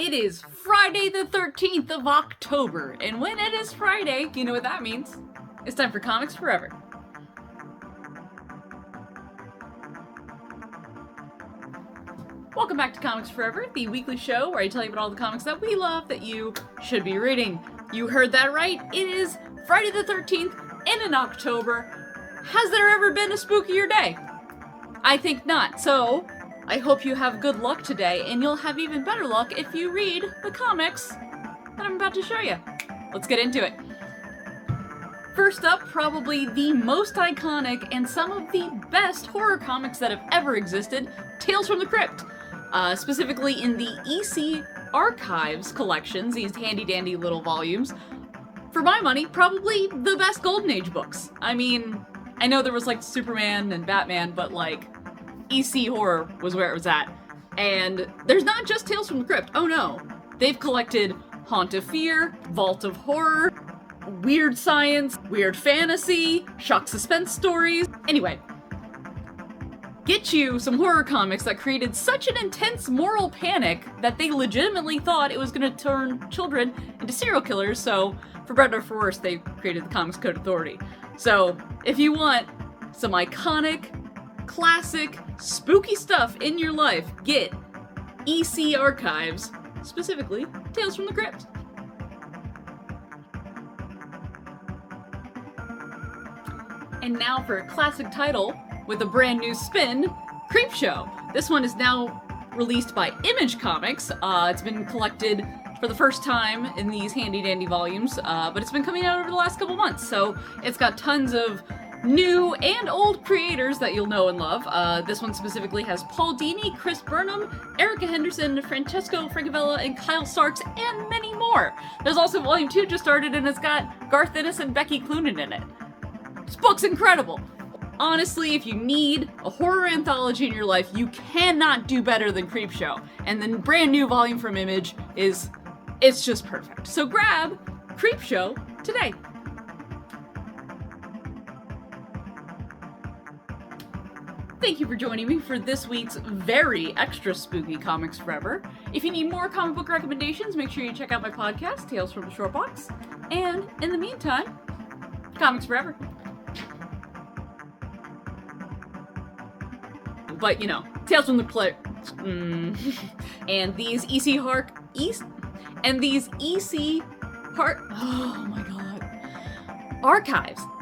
It is Friday the 13th of October, and when it is Friday, you know what that means. It's time for Comics Forever. Welcome back to Comics Forever, the weekly show where I tell you about all the comics that we love that you should be reading. You heard that right, it is Friday the 13th, and in October. Has there ever been a spookier day? I think not, so I hope you have good luck today, and you'll have even better luck if you read the comics that I'm about to show you. Let's get into it. First up, probably the most iconic and some of the best horror comics that have ever existed, Tales from the Crypt. Specifically in the EC Archives collections, these handy-dandy little volumes. For my money, probably the best Golden Age books. I mean, I know there was like Superman and Batman, but like, EC horror was where it was at. And there's not just Tales from the Crypt, oh no. They've collected Haunt of Fear, Vault of Horror, weird science, weird fantasy, shock suspense stories. Anyway, get you some horror comics that created such an intense moral panic that they legitimately thought it was gonna turn children into serial killers, so for better or for worse, they created the Comics Code Authority. So, if you want some iconic, classic, spooky stuff in your life, get EC Archives, specifically Tales from the Crypt. And now for a classic title with a brand new spin, CREEPSHOW. This one is now released by Image Comics. It's been collected for the first time in these handy-dandy volumes, but it's been coming out over the last couple months, so it's got tons of new and old creators that you'll know and love. This one specifically has Paul Dini, Chris Burnham, Erica Henderson, Francesco Francavilla, and Kyle Starks, and many more. There's also Volume 2 just started, and it's got Garth Ennis and Becky Cloonan in it. This book's incredible! Honestly, if you need a horror anthology in your life, you cannot do better than CREEPSHOW. And the brand new volume from Image it's just perfect. So grab CREEPSHOW today. Thank you for joining me for this week's very extra spooky Comics Forever. If you need more comic book recommendations, make sure you check out my podcast, Tales from the Short Box. And in the meantime, Comics Forever. But, you know, Tales from the and these EC Archives.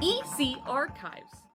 EC Archives.